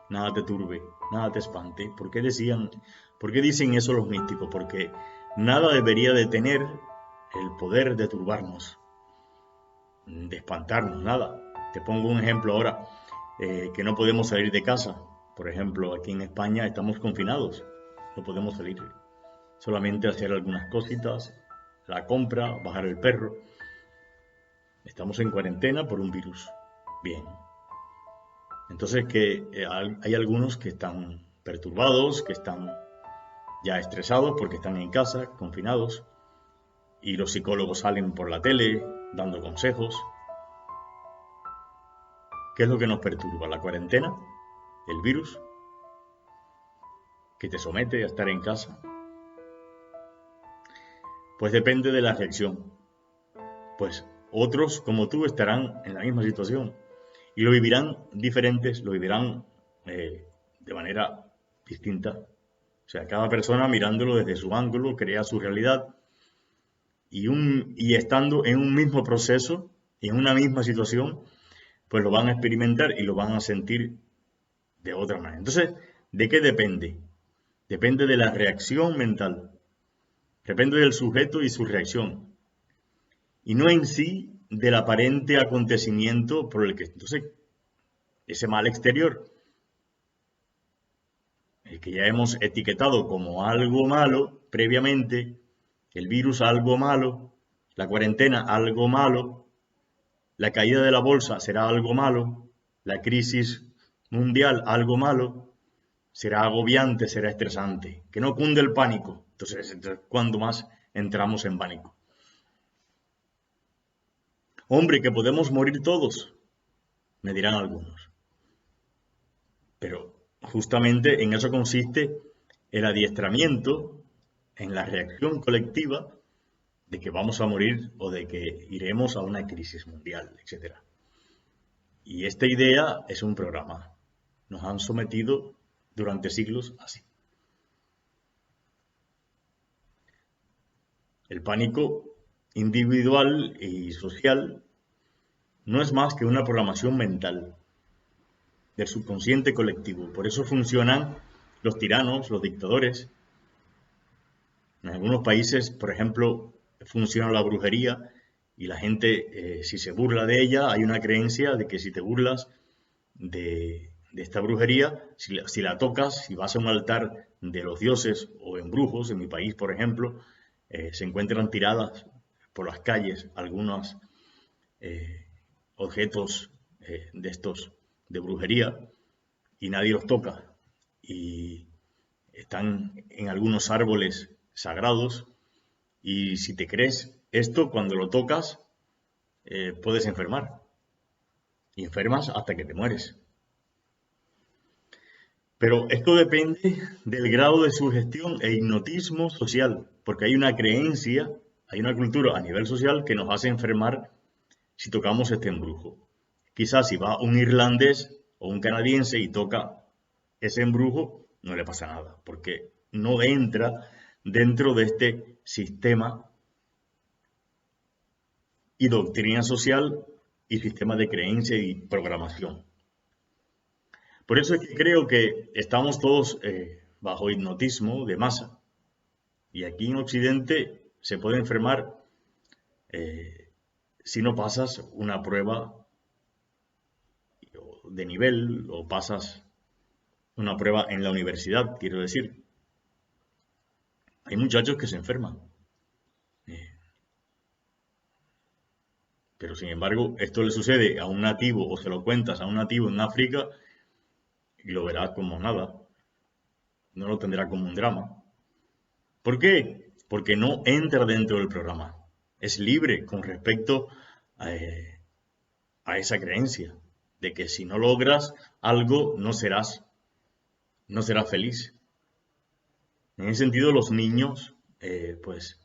nada te turbe, nada te espante. ¿Por qué dicen eso los místicos? Porque nada debería de tener el poder de turbarnos, de espantarnos, nada. Te pongo un ejemplo ahora, que no podemos salir de casa. Por ejemplo, aquí en España estamos confinados, no podemos salir. Solamente hacer algunas cositas, la compra, bajar el perro. Estamos en cuarentena por un virus. Bien. Entonces hay algunos que están perturbados, que están ya estresados porque están en casa, confinados, y los psicólogos salen por la tele dando consejos. ¿Qué es lo que nos perturba? ¿La cuarentena? ¿El virus? ¿Que te somete a estar en casa? Pues depende de la reacción. Pues otros, como tú, estarán en la misma situación y lo vivirán diferentes, lo vivirán de manera distinta. O sea, cada persona mirándolo desde su ángulo crea su realidad y estando en un mismo proceso, en una misma situación, pues lo van a experimentar y lo van a sentir de otra manera. Entonces, ¿de qué depende? Depende de la reacción mental. Depende del sujeto y su reacción. Y no en sí del aparente acontecimiento por el que, entonces, ese mal exterior, el que ya hemos etiquetado como algo malo previamente, el virus algo malo, la cuarentena algo malo, la caída de la bolsa será algo malo, la crisis mundial algo malo, será agobiante, será estresante, que no cunde el pánico. Entonces, cuando más entramos en pánico. Hombre, que podemos morir todos, me dirán algunos. Pero justamente en eso consiste el adiestramiento, en la reacción colectiva de que vamos a morir o de que iremos a una crisis mundial, etc. Y esta idea es un programa. Nos han sometido durante siglos así. El pánico individual y social no es más que una programación mental del subconsciente colectivo. Por eso funcionan los tiranos, los dictadores. En algunos países, por ejemplo, funciona la brujería y la gente, si se burla de ella, hay una creencia de que si te burlas de esta brujería, si la tocas, si vas a un altar de los dioses o en brujos, en mi país, por ejemplo, se encuentran tiradas por las calles algunos objetos de estos de brujería y nadie los toca. Y están en algunos árboles sagrados y si te crees esto, cuando lo tocas, puedes enfermar. Y enfermas hasta que te mueres. Pero esto depende del grado de sugestión e hipnotismo social, porque hay una creencia, hay una cultura a nivel social que nos hace enfermar si tocamos este embrujo. Quizás si va un irlandés o un canadiense y toca ese embrujo, no le pasa nada, porque no entra dentro de este sistema y doctrina social y sistema de creencia y programación. Por eso es que creo que estamos todos bajo hipnotismo de masa. Y aquí en Occidente se puede enfermar si no pasas una prueba de nivel o pasas una prueba en la universidad, quiero decir. Hay muchachos que se enferman. Pero sin embargo, esto le sucede a un nativo o se lo cuentas a un nativo en África y lo verá como nada. No lo tendrá como un drama. ¿Por qué? Porque no entra dentro del programa. Es libre con respecto a esa creencia de que si no logras algo no serás feliz. En ese sentido, los niños pues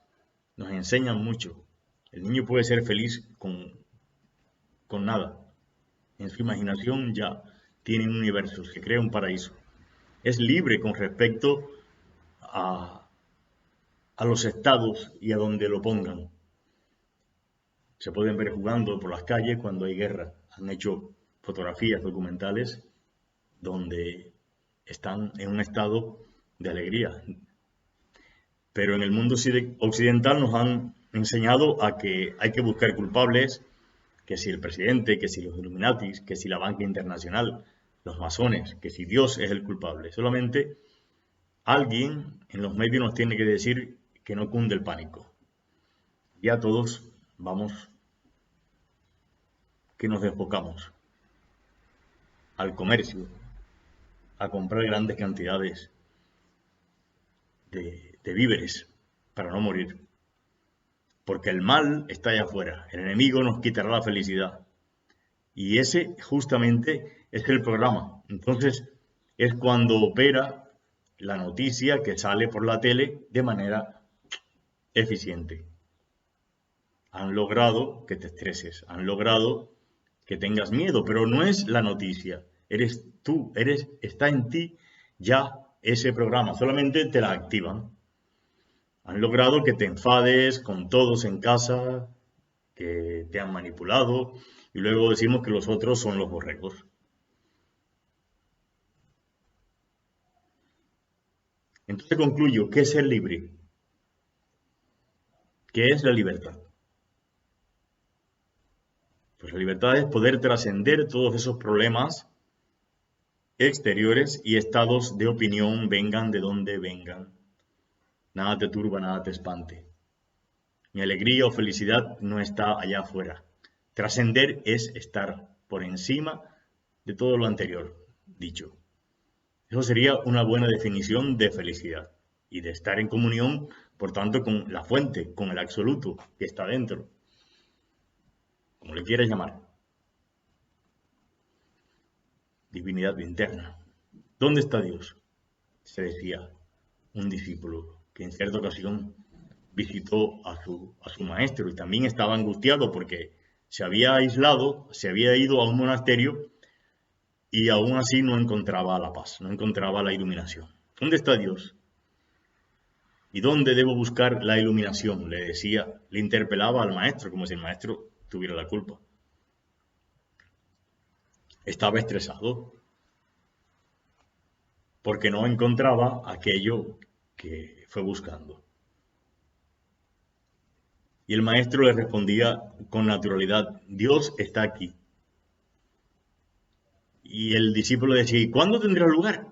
nos enseñan mucho. El niño puede ser feliz con nada. En su imaginación ya tiene un universo, se crea un paraíso. Es libre con respecto a los estados y a donde lo pongan. Se pueden ver jugando por las calles cuando hay guerra. Han hecho fotografías documentales donde están en un estado de alegría. Pero en el mundo occidental nos han enseñado a que hay que buscar culpables, que si el presidente, que si los Illuminatis, que si la banca internacional, los masones, que si Dios es el culpable. Solamente alguien en los medios nos tiene que decir que no cunde el pánico. Ya todos vamos, que nos desbocamos al comercio, a comprar grandes cantidades de víveres para no morir. Porque el mal está allá afuera, el enemigo nos quitará la felicidad. Y ese justamente es el programa. Entonces es cuando opera la noticia que sale por la tele de manera eficiente. Han logrado que te estreses, han logrado que tengas miedo, pero no es la noticia, eres tú, está en ti ya ese programa, solamente te la activan. Han logrado que te enfades con todos en casa, que te han manipulado, y luego decimos que los otros son los borregos. Entonces concluyo, ¿qué es ser libre? ¿Qué es la libertad? Pues la libertad es poder trascender todos esos problemas exteriores y estados de opinión, vengan de donde vengan. Nada te turba, nada te espante. Mi alegría o felicidad no está allá afuera. Trascender es estar por encima de todo lo anterior dicho. Eso sería una buena definición de felicidad y de estar en comunión, por tanto, con la fuente, con el absoluto que está dentro, como le quieras llamar. Divinidad interna. ¿Dónde está Dios? Se decía un discípulo que en cierta ocasión visitó a su maestro y también estaba angustiado porque se había aislado, se había ido a un monasterio y aún así no encontraba la paz, no encontraba la iluminación. ¿Dónde está Dios? ¿Y dónde debo buscar la iluminación? Le decía, le interpelaba al maestro, como si el maestro tuviera la culpa. Estaba estresado porque no encontraba aquello que fue buscando. Y el maestro le respondía con naturalidad, Dios está aquí. Y el discípulo decía, ¿y cuándo tendrá lugar?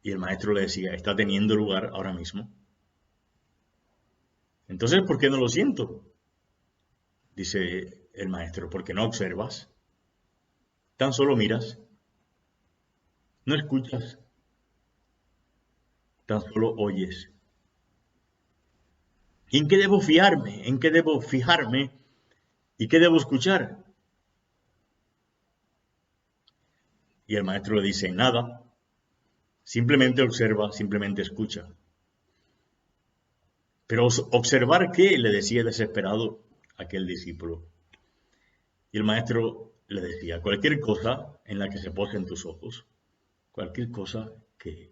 Y el maestro le decía, está teniendo lugar ahora mismo. Entonces, ¿por qué no lo siento? Dice el maestro, porque no observas, tan solo miras, no escuchas, tan solo oyes. ¿Y en qué debo fiarme? ¿En qué debo fijarme? ¿Y qué debo escuchar? Y el maestro le dice, nada, simplemente observa, simplemente escucha. Pero observar qué, le decía desesperado aquel discípulo. Y el maestro le decía, cualquier cosa en la que se posen tus ojos, cualquier cosa que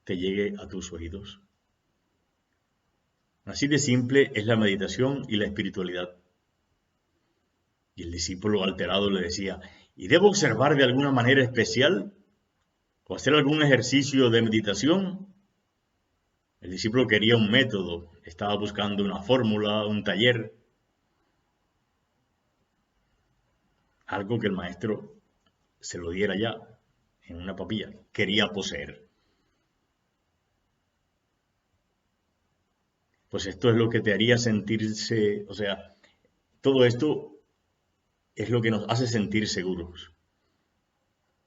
te llegue a tus oídos. Así de simple es la meditación y la espiritualidad. Y el discípulo alterado le decía, ¿y debo observar de alguna manera especial? ¿O hacer algún ejercicio de meditación? El discípulo quería un método, estaba buscando una fórmula, un taller, algo que el maestro se lo diera ya en una papilla. Quería poseer. Pues esto es lo que te haría sentirse, o sea, todo esto es lo que nos hace sentir seguros.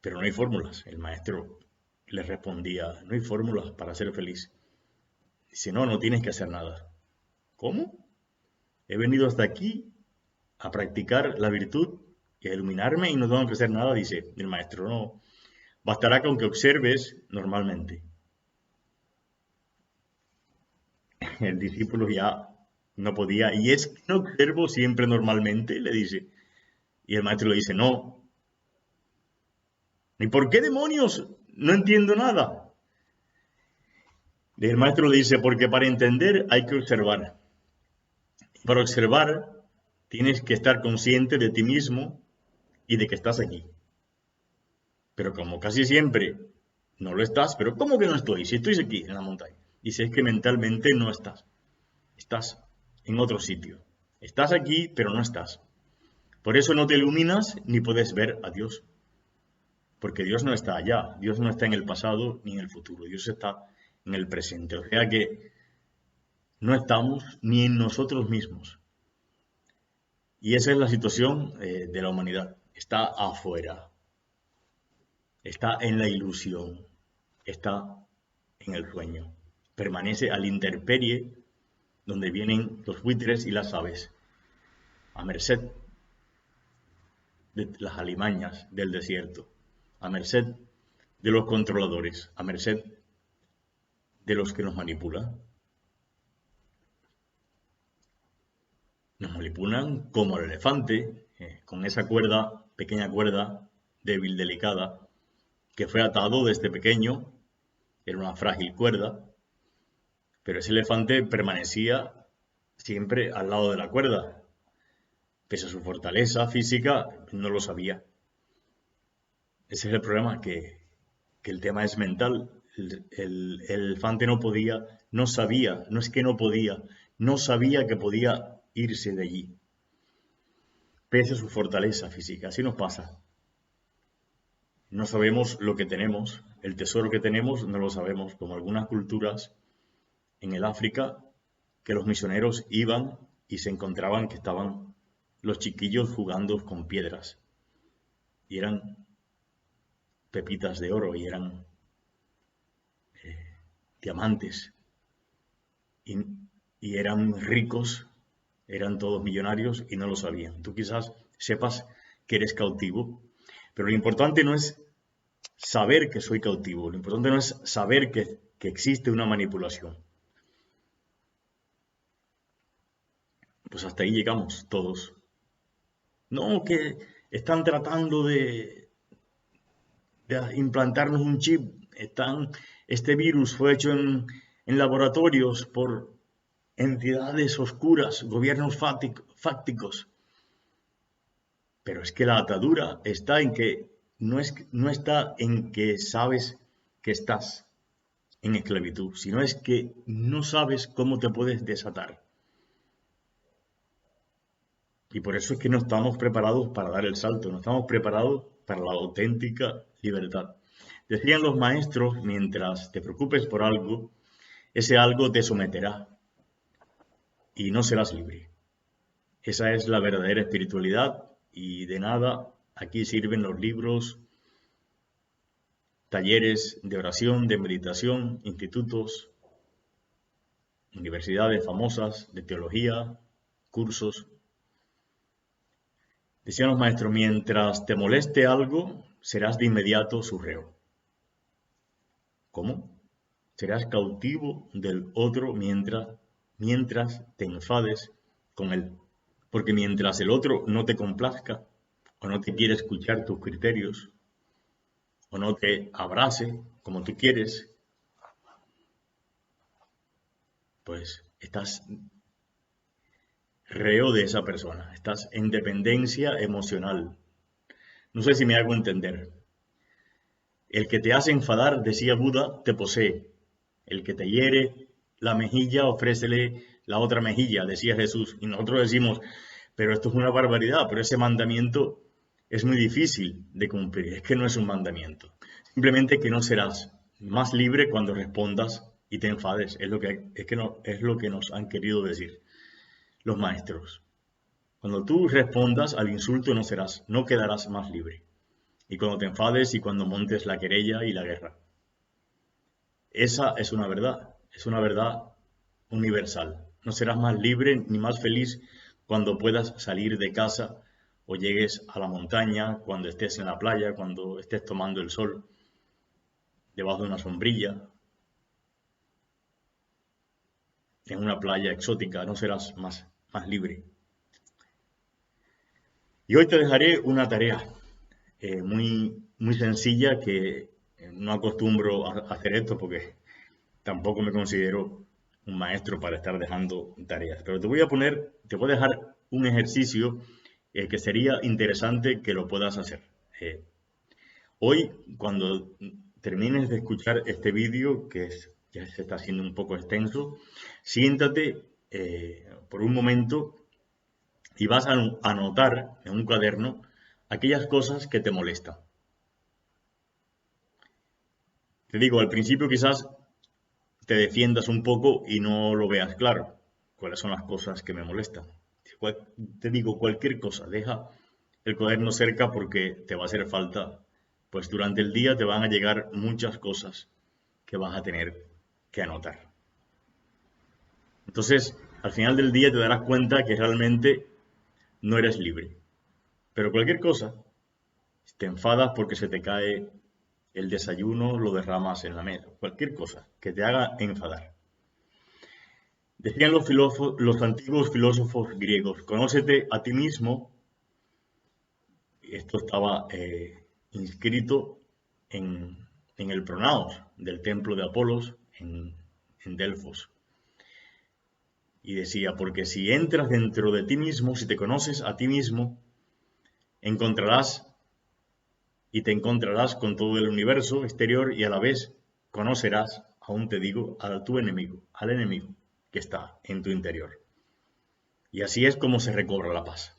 Pero no hay fórmulas. El maestro le respondía, no hay fórmulas para ser feliz. Dice, no, no tienes que hacer nada. ¿Cómo? He venido hasta aquí a practicar la virtud y a iluminarme y no tengo que hacer nada, dice el maestro. No, bastará con que observes normalmente. El discípulo ya no podía, y es que no observo siempre normalmente, le dice. Y el maestro le dice, no. ¿Y por qué demonios? No entiendo nada. Y el maestro le dice, porque para entender hay que observar. Para observar tienes que estar consciente de ti mismo y de que estás aquí. Pero como casi siempre no lo estás, pero ¿cómo que no estoy? Si estoy aquí en la montaña. Dice, es que mentalmente no estás. Estás en otro sitio. Estás aquí, pero no estás. Por eso no te iluminas ni puedes ver a Dios. Porque Dios no está allá. Dios no está en el pasado ni en el futuro. Dios está en el presente. O sea que no estamos ni en nosotros mismos. Y esa es la situación de la humanidad. Está afuera. Está en la ilusión. Está en el sueño. Permanece a la intemperie donde vienen los buitres y las aves, a merced de las alimañas del desierto, a merced de los controladores, a merced de los que nos manipulan. Nos manipulan como el elefante, con esa cuerda, pequeña cuerda, débil, delicada, que fue atado desde pequeño, era una frágil cuerda, pero ese elefante permanecía siempre al lado de la cuerda. Pese a su fortaleza física, no lo sabía. Ese es el problema, que el tema es mental. El elefante no podía, no sabía, no es que no podía, no sabía que podía irse de allí. Pese a su fortaleza física, así nos pasa. No sabemos lo que tenemos, el tesoro que tenemos no lo sabemos, como algunas culturas en el África, que los misioneros iban y se encontraban que estaban los chiquillos jugando con piedras. Y eran pepitas de oro y eran diamantes. Y eran ricos, eran todos millonarios y no lo sabían. Tú quizás sepas que eres cautivo, pero lo importante no es saber que soy cautivo, lo importante no es saber que existe una manipulación. Pues hasta ahí llegamos todos. No, que están tratando de implantarnos un chip. Este virus fue hecho en laboratorios por entidades oscuras, gobiernos fácticos. Pero es que la atadura está en que no está en que sabes que estás en esclavitud, sino es que no sabes cómo te puedes desatar. Y por eso es que no estamos preparados para dar el salto, no estamos preparados para la auténtica libertad. Decían los maestros, mientras te preocupes por algo, ese algo te someterá y no serás libre. Esa es la verdadera espiritualidad y de nada aquí sirven los libros, talleres de oración, de meditación, institutos, universidades famosas de teología, cursos. Decían los maestros, mientras te moleste algo, serás de inmediato su reo. ¿Cómo? Serás cautivo del otro mientras te enfades con él. Porque mientras el otro no te complazca, o no te quiere escuchar tus criterios, o no te abrace como tú quieres, pues estás reo de esa persona, estás en dependencia emocional. No sé si me hago entender. El que te hace enfadar, decía Buda, te posee. El que te hiere la mejilla, ofrécele la otra mejilla, decía Jesús. Y nosotros decimos, pero esto es una barbaridad, pero ese mandamiento es muy difícil de cumplir. Es que no es un mandamiento. Simplemente que no serás más libre cuando respondas y te enfades. Es lo que nos han querido decir los maestros. Cuando tú respondas al insulto no quedarás más libre. Y cuando te enfades y cuando montes la querella y la guerra. Esa es una verdad universal. No serás más libre ni más feliz cuando puedas salir de casa o llegues a la montaña, cuando estés en la playa, cuando estés tomando el sol, debajo de una sombrilla, en una playa exótica, no serás más libre. Y hoy te dejaré una tarea muy sencilla que no acostumbro a hacer esto porque tampoco me considero un maestro para estar dejando tareas. Pero te voy a dejar un ejercicio que sería interesante que lo puedas hacer. Hoy, cuando termines de escuchar este vídeo, ya se está haciendo un poco extenso, siéntate por un momento y vas a anotar en un cuaderno aquellas cosas que te molestan. Te digo, al principio quizás te defiendas un poco y no lo veas claro. ¿Cuáles son las cosas que me molestan? Te digo, cualquier cosa, deja el cuaderno cerca porque te va a hacer falta, pues durante el día te van a llegar muchas cosas que vas a tener que anotar. Entonces, al final del día te darás cuenta que realmente no eres libre. Pero cualquier cosa, si te enfadas porque se te cae el desayuno, lo derramas en la mesa. Cualquier cosa que te haga enfadar. Decían los antiguos filósofos griegos, conócete a ti mismo. Y esto estaba inscrito en el Pronaos del templo de Apolos en Delfos. Y decía, porque si entras dentro de ti mismo, si te conoces a ti mismo, encontrarás y te encontrarás con todo el universo exterior y a la vez conocerás, aún te digo, a tu enemigo, al enemigo que está en tu interior. Y así es como se recobra la paz.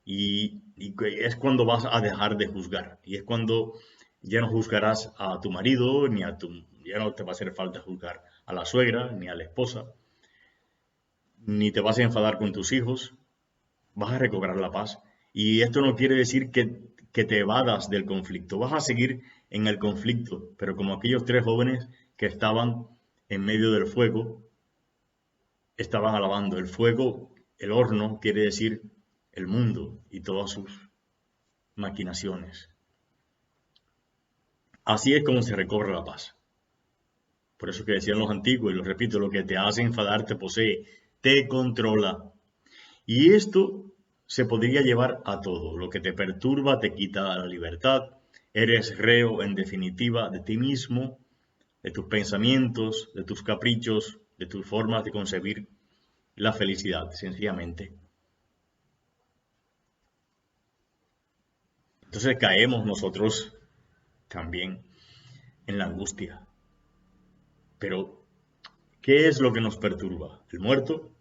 Y es cuando vas a dejar de juzgar. Y es cuando ya no juzgarás a tu marido, ya no te va a hacer falta juzgar a la suegra, ni a la esposa, ni te vas a enfadar con tus hijos, vas a recobrar la paz. Y esto no quiere decir que te evadas del conflicto, vas a seguir en el conflicto, pero como aquellos 3 jóvenes que estaban en medio del fuego, estaban alabando. El fuego, el horno, quiere decir el mundo y todas sus maquinaciones. Así es como se recobra la paz. Por eso que decían los antiguos, y lo repito, lo que te hace enfadar te posee, te controla. Y esto se podría llevar a todo. Lo que te perturba te quita la libertad. Eres reo, en definitiva, de ti mismo, de tus pensamientos, de tus caprichos, de tus formas de concebir la felicidad, sencillamente. Entonces caemos nosotros también en la angustia. Pero, ¿qué es lo que nos perturba? ¿El muerto?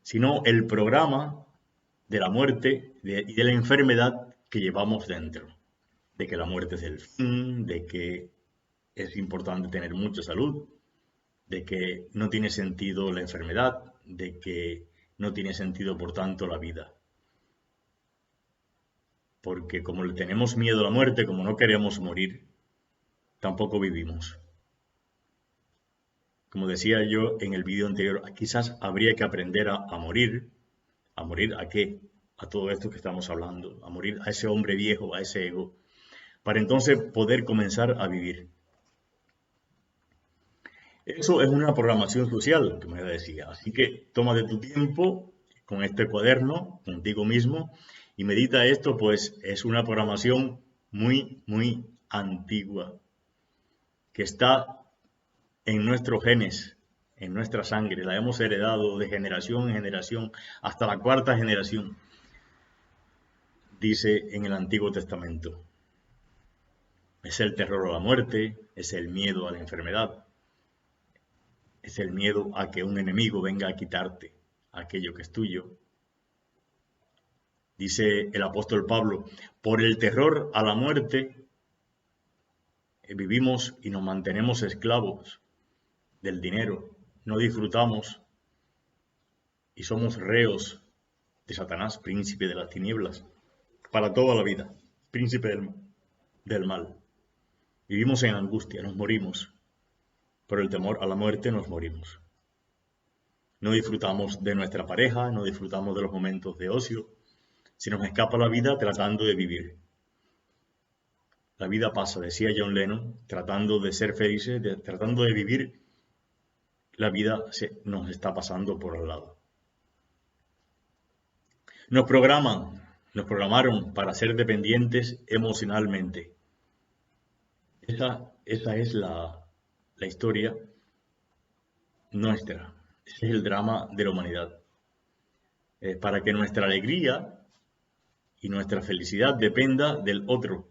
Sino el programa de la muerte y de la enfermedad que llevamos dentro. De que la muerte es el fin, de que es importante tener mucha salud, de que no tiene sentido la enfermedad, de que no tiene sentido, por tanto, la vida. Porque como le tenemos miedo a la muerte, como no queremos morir, tampoco vivimos. Como decía yo en el vídeo anterior, quizás habría que aprender a morir. ¿A morir a qué? A todo esto que estamos hablando, a morir a ese hombre viejo, a ese ego, para entonces poder comenzar a vivir. Eso es una programación social, que me decía. Así que tómate tu tiempo con este cuaderno, contigo mismo, y medita esto, pues es una programación muy, muy antigua, que está en nuestros genes, en nuestra sangre. La hemos heredado de generación en generación, hasta la 4ª generación, dice en el Antiguo Testamento. Es el terror a la muerte, es el miedo a la enfermedad, es el miedo a que un enemigo venga a quitarte aquello que es tuyo. Dice el apóstol Pablo, por el terror a la muerte vivimos y nos mantenemos esclavos del dinero, no disfrutamos y somos reos de Satanás, príncipe de las tinieblas, para toda la vida, príncipe del mal. Vivimos en angustia, nos morimos. Por el temor a la muerte nos morimos. No disfrutamos de nuestra pareja, no disfrutamos de los momentos de ocio. Se nos escapa la vida tratando de vivir. La vida pasa, decía John Lennon, tratando de ser felices, tratando de vivir. La vida nos está pasando por al lado. Nos programaron para ser dependientes emocionalmente. Esa es la historia nuestra. Ese es el drama de la humanidad. Para que nuestra alegría y nuestra felicidad dependa del otro.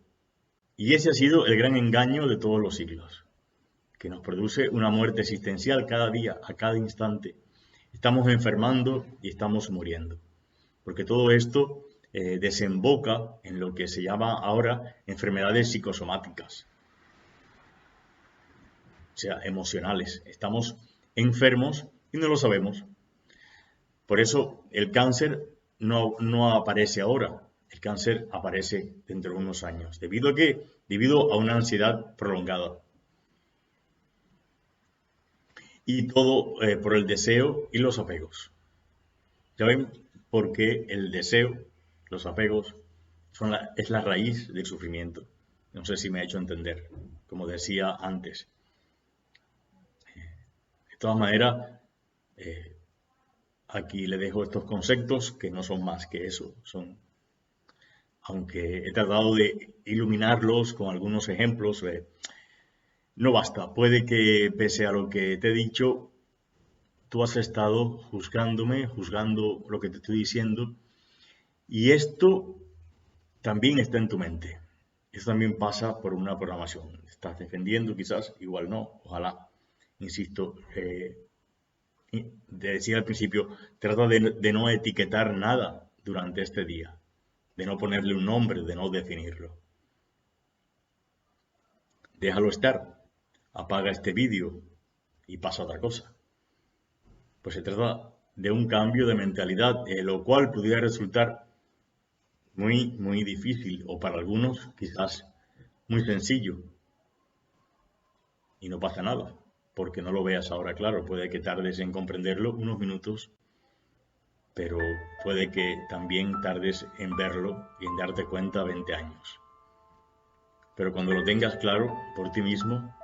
Y ese ha sido el gran engaño de todos los siglos, que nos produce una muerte existencial cada día, a cada instante. Estamos enfermando y estamos muriendo, porque todo esto desemboca en lo que se llama ahora enfermedades psicosomáticas, o sea, emocionales. Estamos enfermos y no lo sabemos. Por eso el cáncer no aparece ahora, el cáncer aparece dentro de unos años. ¿Debido a qué? Debido a una ansiedad prolongada. Y todo por el deseo y los apegos. ¿Ya ven por qué el deseo, los apegos, es la raíz del sufrimiento? No sé si me ha hecho entender, como decía antes. De todas maneras, aquí le dejo estos conceptos que no son más que eso. Aunque he tratado de iluminarlos con algunos ejemplos, no basta. Puede que pese a lo que te he dicho, tú has estado juzgándome, juzgando lo que te estoy diciendo, y esto también está en tu mente. Esto también pasa por una programación. Estás defendiendo, quizás, igual no, ojalá. Insisto, decía al principio, trata de no etiquetar nada durante este día, de no ponerle un nombre, de no definirlo. Déjalo estar, apaga este vídeo y pasa a otra cosa. Pues se trata de un cambio de mentalidad, lo cual pudiera resultar muy difícil, o para algunos quizás muy sencillo. Y no pasa nada, porque no lo veas ahora claro. Puede que tardes en comprenderlo unos minutos, pero puede que también tardes en verlo y en darte cuenta 20 años. Pero cuando lo tengas claro por ti mismo,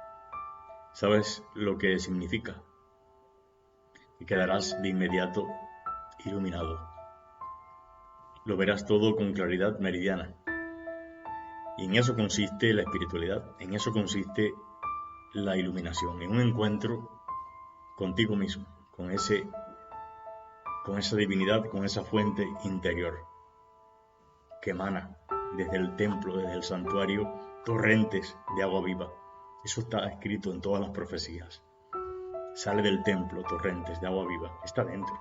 sabes lo que significa y quedarás de inmediato iluminado. Lo verás todo con claridad meridiana. Y en eso consiste la espiritualidad, en eso consiste la iluminación, en un encuentro contigo mismo, con esa divinidad, con esa fuente interior que emana desde el templo, desde el santuario, torrentes de agua viva. Eso está escrito en todas las profecías. Sale del templo torrentes de agua viva, está dentro.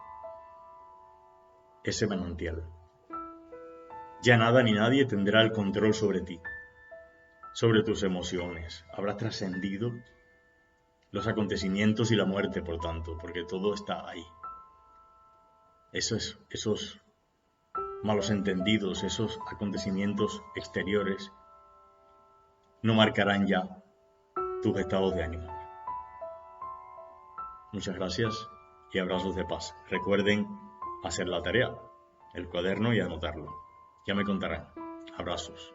Ese manantial. Ya nada ni nadie tendrá el control sobre ti, sobre tus emociones. Habrás trascendido los acontecimientos y la muerte, por tanto, porque todo está ahí. Esos malos entendidos, esos acontecimientos exteriores, no marcarán ya tus estados de ánimo. Muchas gracias y abrazos de paz. Recuerden hacer la tarea, el cuaderno y anotarlo. Ya me contarán. Abrazos.